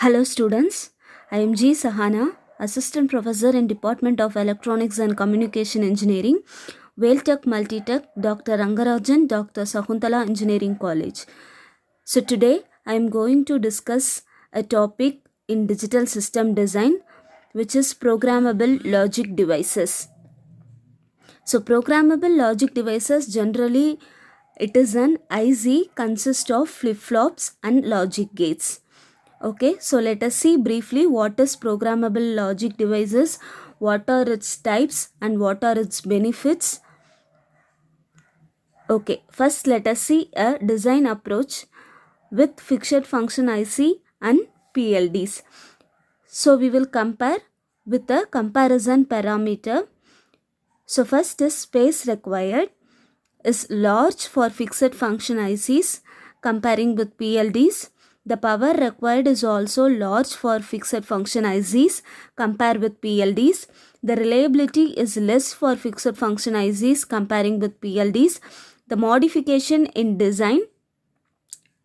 Hello students, I am G. Sahana, Assistant Professor in Department of Electronics and Communication Engineering, Vailtech Multitech, Dr. Rangarajan, Dr. Sakuntala Engineering College. So today I am going to discuss a topic in digital system design, which is programmable logic devices. So programmable logic devices generally it is an IC consists of flip-flops and logic gates. Okay, so let us see briefly what is programmable logic devices, what are its types and what are its benefits. Okay, first let us see a design approach with fixed function IC and PLDs. So we will compare with a comparison parameter. So first is space required is large for fixed function ICs comparing with PLDs. The power required is also large for fixed function ICs compared with PLDs. The reliability is less for fixed function ICs comparing with PLDs. The modification in design,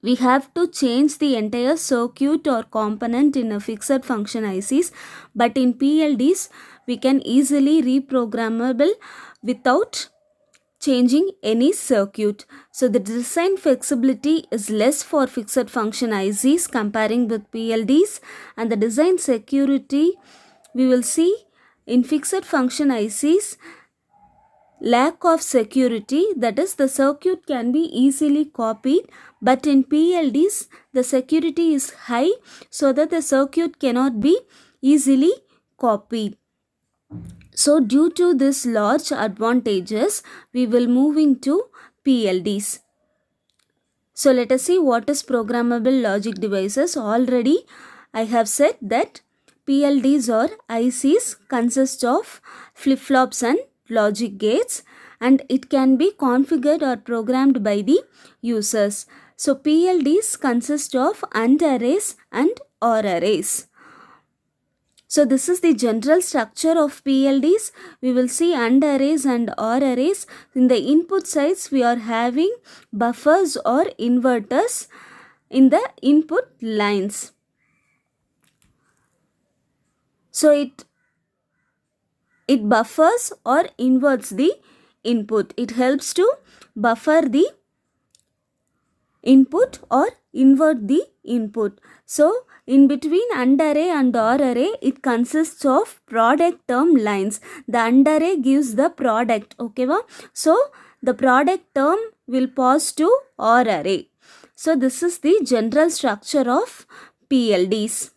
we have to change the entire circuit or component in a fixed function ICs, but in PLDs we can easily reprogrammable without changing any circuit. So the design flexibility is less for fixed function ICs comparing with PLDs, and the design security we will see in fixed function ICs lack of security, that is the circuit can be easily copied, but in PLDs the security is high so that the circuit cannot be easily copied. So due to this large advantages, we will move into PLDs. So let us see what is programmable logic devices. Already I have said that PLDs or ICs consist of flip-flops and logic gates, and it can be configured or programmed by the users. So PLDs consist of AND arrays and OR arrays. So this is the general structure of PLDs. We will see AND arrays and OR arrays. In the input sides, we are having buffers or inverters in the input lines. So it buffers or inverts the input. It helps to buffer the input or invert the input. So in between AND array and OR array, it consists of product term lines. The AND array gives the product. Okay, va? So the product term will pass to OR array. So this is the general structure of PLDs.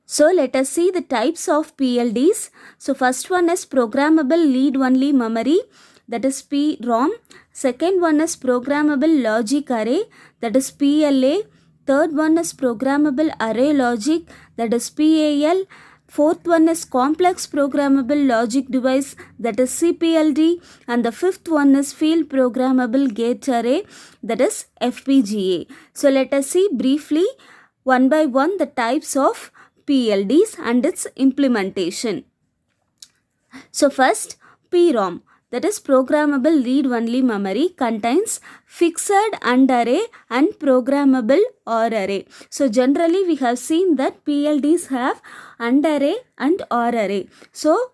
So let us see the types of PLDs. So first one is programmable read-only memory, that is PROM. Second one is programmable logic array, that is PLA. Third one is programmable array logic, that is PAL. Fourth one is complex programmable logic device, that is CPLD. And the fifth one is field programmable gate array, that is FPGA. So let us see briefly one by one the types of PLDs and its implementation. So first, PROM, that is programmable read-only memory, contains fixed AND array and programmable OR array. So generally we have seen that PLDs have AND array and OR array. So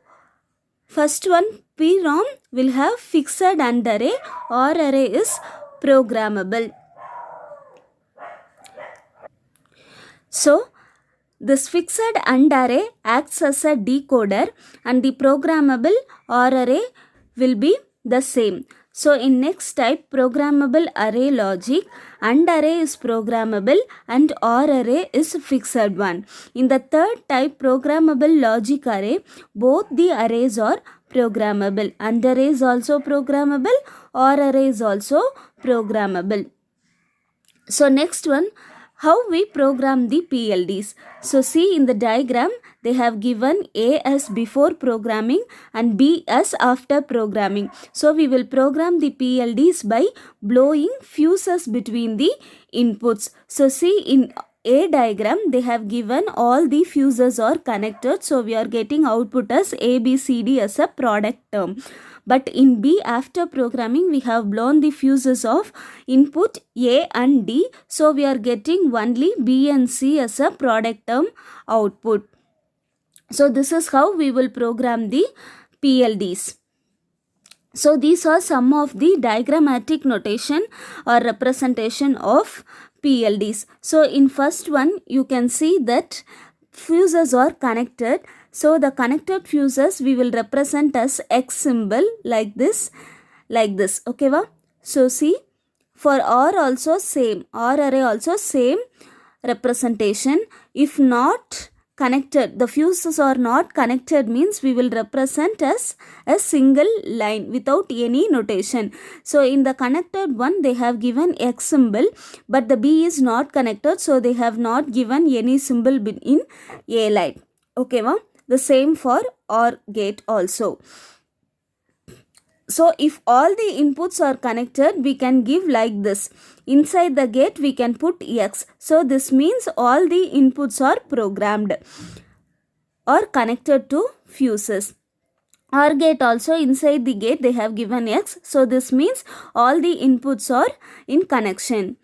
first one, PROM will have fixed AND array, OR array is programmable. So this fixed AND array acts as a decoder and the programmable OR array will be the same. So in next type, programmable array logic, AND array is programmable and OR array is fixed one. In the third type, programmable logic array, both the arrays are programmable. AND array is also programmable, OR array is also programmable. So next one, how we program the PLDs. So see in the diagram, they have given A as before programming and B as after programming. So we will program the PLDs by blowing fuses between the inputs. So see in A diagram, they have given all the fuses are connected. So we are getting output as A, B, C, D as a product term. But in B, after programming, we have blown the fuses of input A and D. So we are getting only B and C as a product term output. So this is how we will program the PLDs. So these are some of the diagrammatic notation or representation of PLDs. So in first one, you can see that fuses are connected. So the connected fuses we will represent as X symbol like this. Okay, va? So see, for OR also same, OR array also same representation. If not connected, the fuses are not connected means we will represent as a single line without any notation. So in the connected one, they have given X symbol, but the B is not connected, so they have not given any symbol in A line. Okay, va? The same for OR gate also. So if all the inputs are connected, we can give like this. Inside the gate, we can put X. So this means all the inputs are programmed or connected to fuses. OR gate also, inside the gate they have given X. So this means all the inputs are in connection.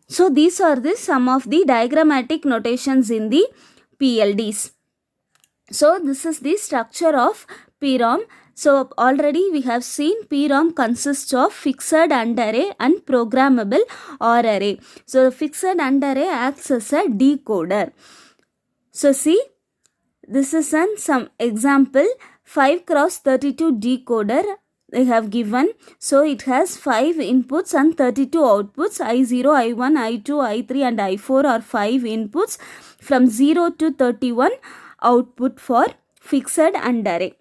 So these are some of the diagrammatic notations in the PLDs. So this is the structure of PROM. So already we have seen PROM consists of fixed AND array and programmable OR array. So the fixed AND array acts as a decoder. So see, this is some example 5x32 decoder they have given. So it has 5 inputs and 32 outputs. I0, I1, I2, I3 and I4 are 5 inputs. From 0 to 31 output for fixed AND array.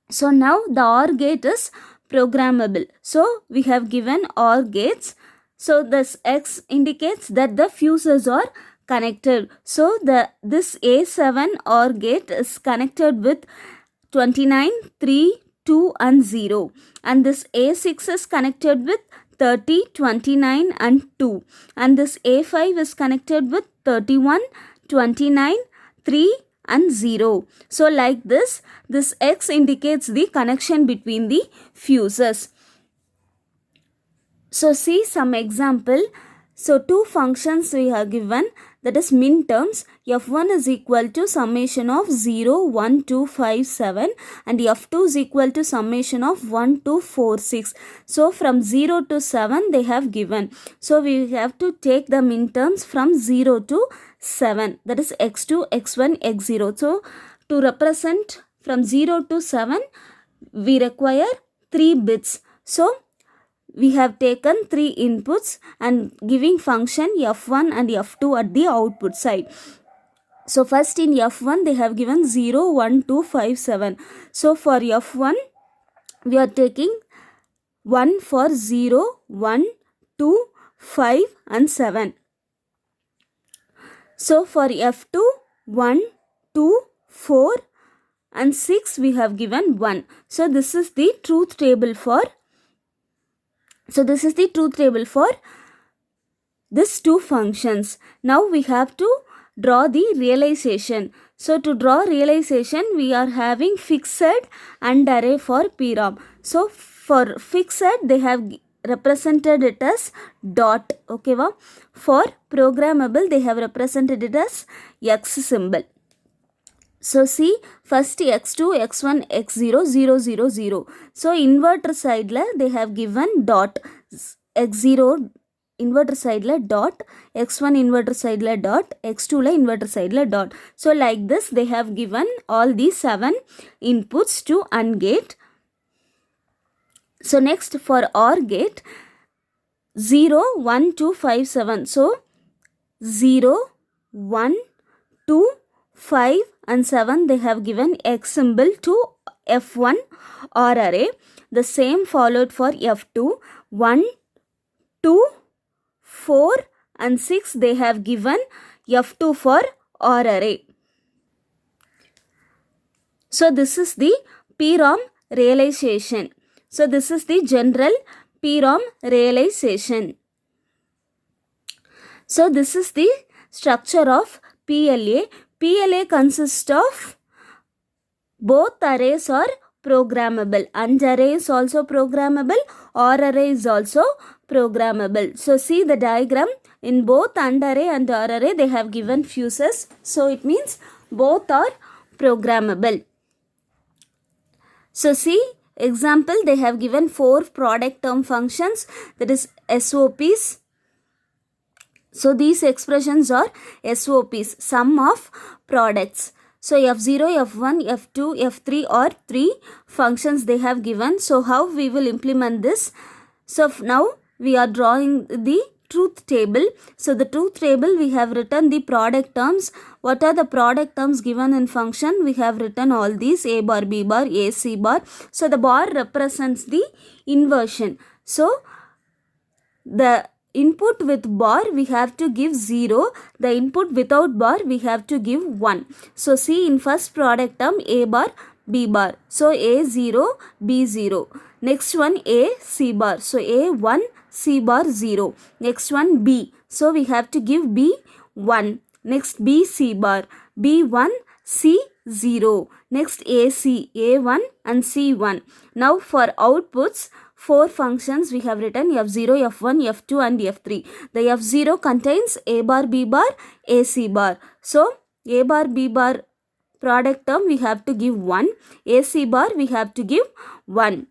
So now the OR gate is programmable. So we have given OR gates. So this X indicates that the fuses are connected. So this A7 OR gate is connected with 29, 3, 2 and 0. And this A6 is connected with 30, 29 and 2. And this A5 is connected with 31, 29, 3 and 0. So like this X indicates the connection between the fuses. So see some example. So two functions we have given, that is minterms. F1 is equal to summation of 0, 1, 2, 5, 7 and F2 is equal to summation of 1, 2, 4, 6. So from 0 to 7 they have given. So we have to take the minterms from 0 to 7, that is x2, x1, x0. So to represent from 0 to 7 we require 3 bits. So we have taken 3 inputs and giving function F1 and F2 at the output side. So first in F1 they have given 0, 1, 2, 5, 7. So for F1 we are taking 1 for 0, 1, 2, 5 and 7. So for F2, 1, 2, 4 and 6 we have given 1. So this is the truth table for these two functions. Now we have to draw the realization. So to draw realization we are having fixed AND array for PROM. So for fixed they have represented it as dot. Okay, va? For programmable they have represented it as X symbol. So see, first x2, x1, x0, 0, 0, 0. So inverter side la they have given dot. X0 inverter side la dot, x1 inverter side la dot, x2 la inverter side la dot. So like this they have given all these 7 inputs to AND gate. So next for OR gate, 0, 1, 2, 5, 7. So 0, 1, 2, 5 and 7 they have given X symbol to F1 OR array. The same followed for F2, 1, 2, 4 and 6 they have given F2 for OR array. So this is the PROM realization. So this is the general PROM realization. So this is the structure of PLA. PLA consists of both arrays are programmable. AND array is also programmable, OR array is also programmable. So see the diagram, in both AND array and OR array they have given fuses, so it means both are programmable. So see example, they have given 4 product term functions, that is SOPs. So these expressions are SOPs, sum of products. So F0, F1, F2, F3 are 3 functions they have given. So how we will implement this? So now we are drawing the truth table. So the truth table, we have written the product terms. What are the product terms given in function? We have written all these, A bar, B bar, A, C bar. So the bar represents the inversion. So the input with bar we have to give 0, the input without bar we have to give 1. So see in first product term, A bar, B bar. So A 0, B 0. Next one A, C bar. So A 1, C bar 0. Next one B. So we have to give B 1. Next B, C bar. B 1, C 0. Next A, C. A 1 and C 1. Now for outputs, 4 functions we have written, F0, F1, F2 and F3. The F0 contains A bar, B bar, A, C bar. So A bar, B bar product term we have to give 1. A, C bar we have to give 1.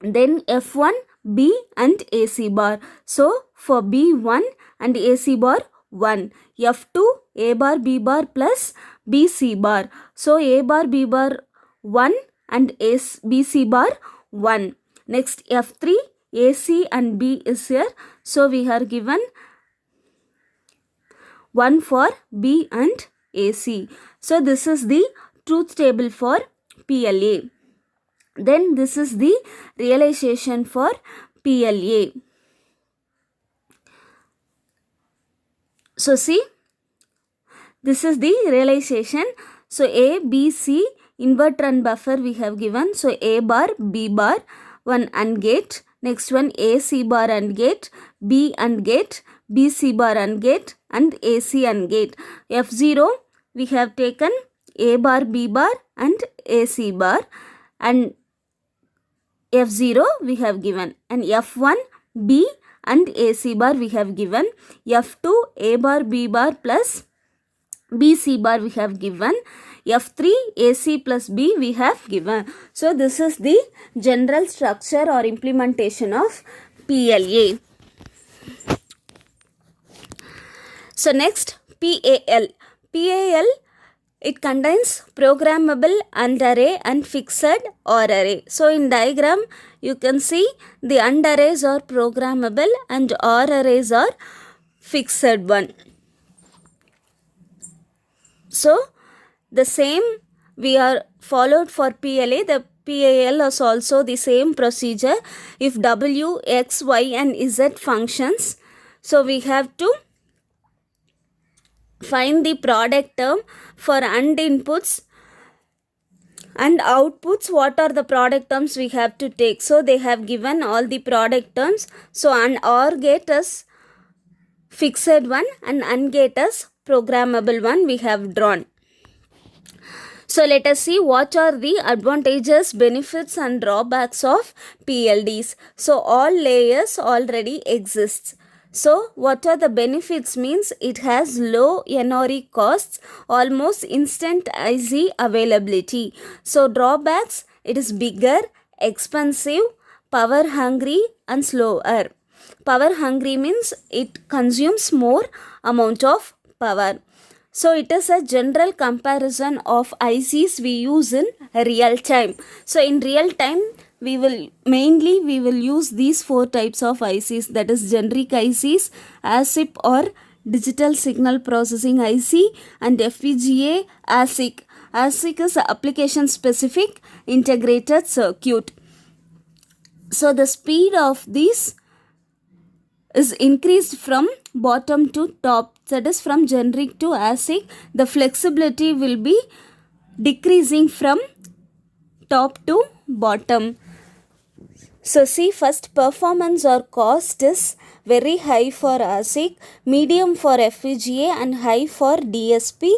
Then F1, B and A, C bar. So for B 1 and A, C bar 1. F2, A bar, B bar plus B, C bar. So A bar, B bar 1 and A, B, C bar 1. Next F3, AC and B is here. So we are given 1 for B and AC. So this is the truth table for PLA. Then this is the realization for PLA. So see, this is the realization. So A, B, C, inverter and buffer we have given. So A bar, B bar, one AND gate. Next one A, C bar AND gate, B AND gate, B, C bar AND gate and AC AND gate. F0 we have taken A bar, B bar and AC bar, and F0 we have given, and F1, B and AC bar we have given. F2, A bar, B bar plus B, C bar we have given. F3, AC plus B we have given. So this is the general structure or implementation of PLA. So next, PAL. PAL, it contains programmable AND array and fixed OR array. So in diagram you can see the AND arrays are programmable and OR arrays are fixed one. So the same we are followed for PLA. The PAL is also the same procedure. If W, X, Y and Z functions, so we have to find the product term for AND inputs and outputs. What are the product terms we have to take? So they have given all the product terms. So an OR gate is fixed one and AND gate is programmable one we have drawn. So let us see what are the advantages, benefits and drawbacks of PLDs. So all layers already exists. So what are the benefits means it has low NRE costs, almost instant IC availability. So drawbacks, it is bigger, expensive, power hungry and slower. Power hungry means it consumes more amount of power. So it is a general comparison of ICs we use in real time. So in real time we will use these 4 types of ICs, that is generic ICs, ASIP or digital signal processing IC, and FPGA ASIC. ASIC is application specific integrated circuit. So the speed of these is increased from bottom to top, that is from generic to ASIC. The flexibility will be decreasing from top to bottom. So see, first performance or cost is very high for ASIC, medium for FPGA and high for DSP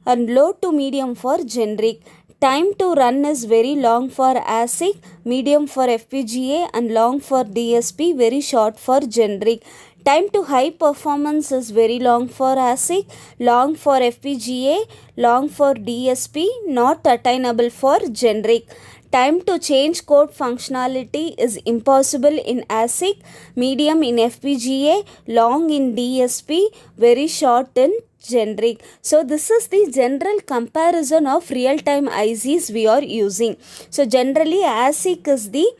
and low to medium for generic. time to run is very long for ASIC, medium for FPGA, and long for DSP, very short for generic. Time to high performance is very long for ASIC, long for FPGA, long for DSP, not attainable for generic. Time to change code functionality is impossible in ASIC, medium in FPGA, long in DSP, very short in generic. So this is the general comparison of real-time ICs we are using. So generally ASIC is the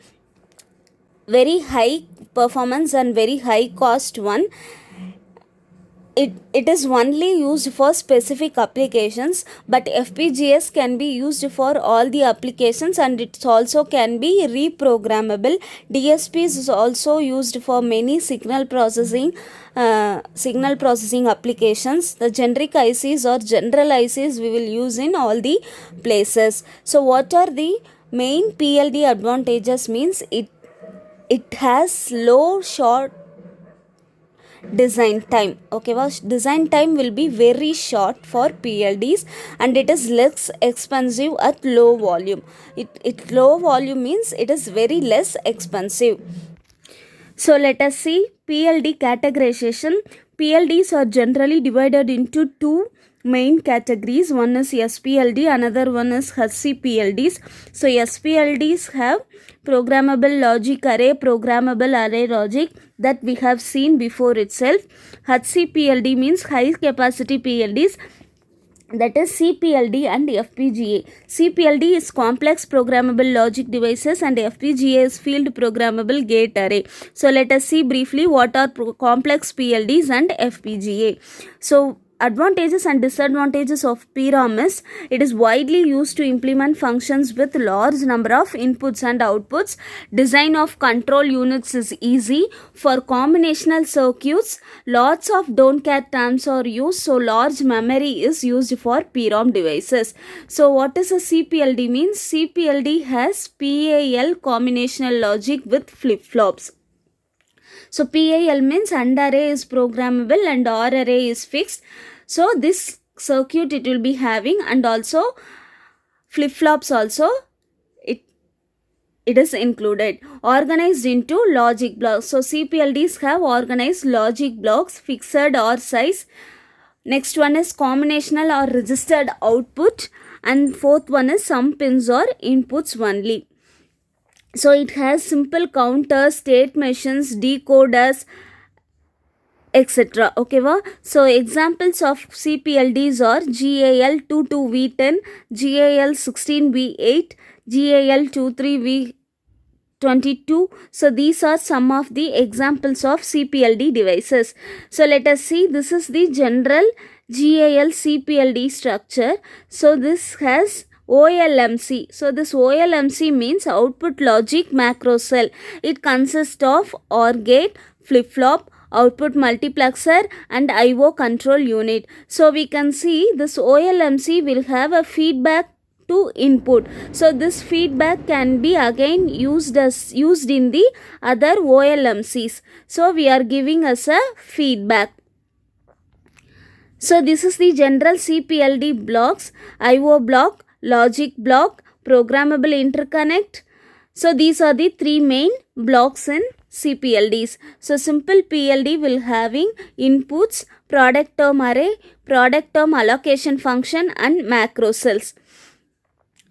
very high performance and very high cost one. It is only used for specific applications, but FPGAs can be used for all the applications, and it also can be reprogrammable. DSPs is also used for many signal processing applications. The generic ICs or general ICs we will use in all the places. So what are the main PLD advantages? Means it has low short design time. Okay, well, design time will be very short for PLDs, and it is less expensive at low volume. It low volume means it is very less expensive. So let us see PLD categorization. PLDs are generally divided into two main categories. One is SPLD, another one is HCPLDs. So SPLDs have programmable logic array, programmable array logic, that we have seen before itself. HCPLD means high capacity PLDs, that is CPLD and FPGA. CPLD is complex programmable logic devices, and FPGA is field programmable gate array. So let us see briefly what are complex PLDs and FPGA. So advantages and disadvantages of PROM is, it is widely used to implement functions with large number of inputs and outputs. Design of control units is easy. For combinational circuits, lots of don't care terms are used, so large memory is used for PROM devices. So what is a CPLD means? CPLD has PAL combinational logic with flip-flops. So PAL means AND array is programmable and OR array is fixed. So this circuit it will be having, and also flip-flops also it is included. Organized into logic blocks. So CPLDs have organized logic blocks, fixed or size. Next one is combinational or registered output, and fourth one is some pins or inputs only. So it has simple counters, state machines, decoders, etc. Okay, so examples of CPLDs are GAL22V10, GAL16V8, GAL23V22. So these are some of the examples of CPLD devices. So let us see, this is the general GAL CPLD structure. So this has OLMC. So this OLMC means output logic macro cell. It consists of OR gate, flip-flop, output multiplexer, and IO control unit. So we can see this OLMC will have a feedback to input. So this feedback can be again used in the other OLMCs. So we are giving us a feedback. So this is the general CPLD blocks: IO block, logic block, programmable interconnect. So these are the three main blocks in CPLDs. So simple PLD will having inputs, product term array, product term allocation function, and macro cells.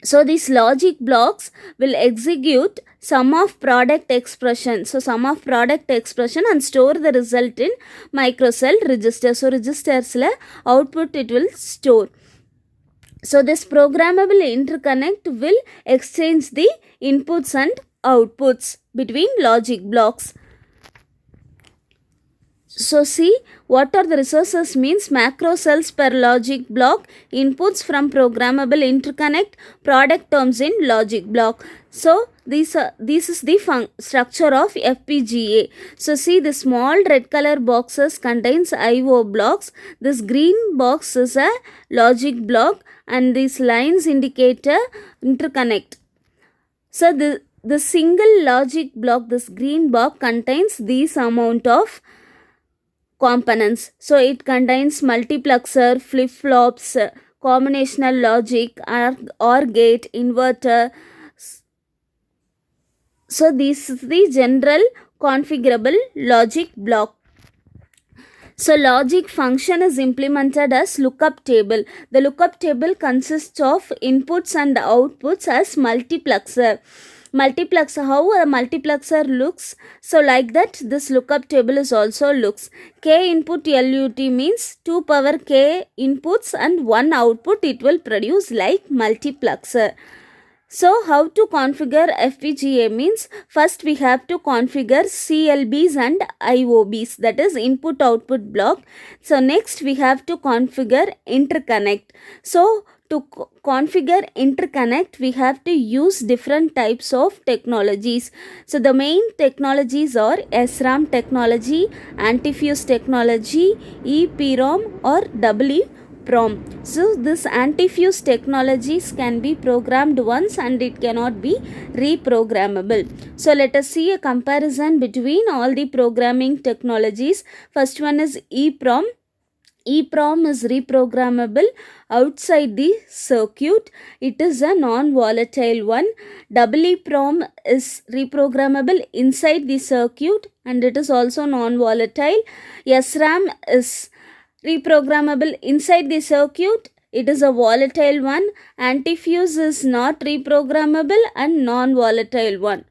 So these logic blocks will execute sum of product expression. So sum of product expression and store the result in microcell register. So registers la output it will store. So this programmable interconnect will exchange the inputs and outputs between logic blocks. So see what are the resources means: macro cells per logic block, inputs from programmable interconnect, product terms in logic block. So this is the structure of FPGA. So see, the small red color boxes contains IO blocks. This green box is a logic block, and these lines indicate a interconnect. So the single logic block, this green box, contains this amount of components. So it contains multiplexer, flip-flops, combinational logic, or gate, inverter. So this is the general configurable logic block. So logic function is implemented as lookup table. The lookup table consists of inputs and outputs as multiplexer. How a multiplexer looks, so like that this lookup table is also looks. K input LUT means 2 power k inputs and 1 output it will produce like multiplexer. So how to configure FPGA means, first we have to configure CLBs and IOBs, that is input output block. So next we have to configure interconnect. So to configure interconnect we have to use different types of technologies. So the main technologies are SRAM technology, antifuse technology, EPROM or EEPROM. So this antifuse technologies can be programmed once and it cannot be reprogrammable. So let us see a comparison between all the programming technologies. First one is EEPROM. EEPROM is reprogrammable outside the circuit. It is a non-volatile one. EEPROM is reprogrammable inside the circuit and it is also non-volatile. SRAM is reprogrammable inside the circuit. It is a volatile one. Antifuse is not reprogrammable and non-volatile one.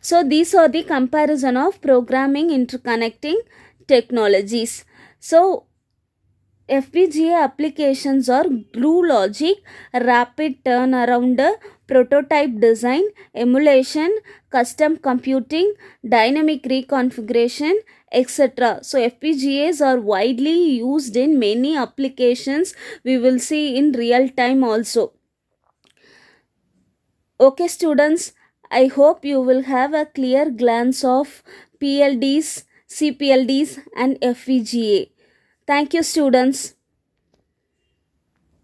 So these are the comparison of programming interconnecting technologies. So FPGA applications are glue logic, rapid turnaround, prototype design, emulation, custom computing, dynamic reconfiguration, etc. So FPGAs are widely used in many applications. We will see in real time also. Okay students, I hope you will have a clear glance of PLDs, CPLDs and FPGA. Thank you students.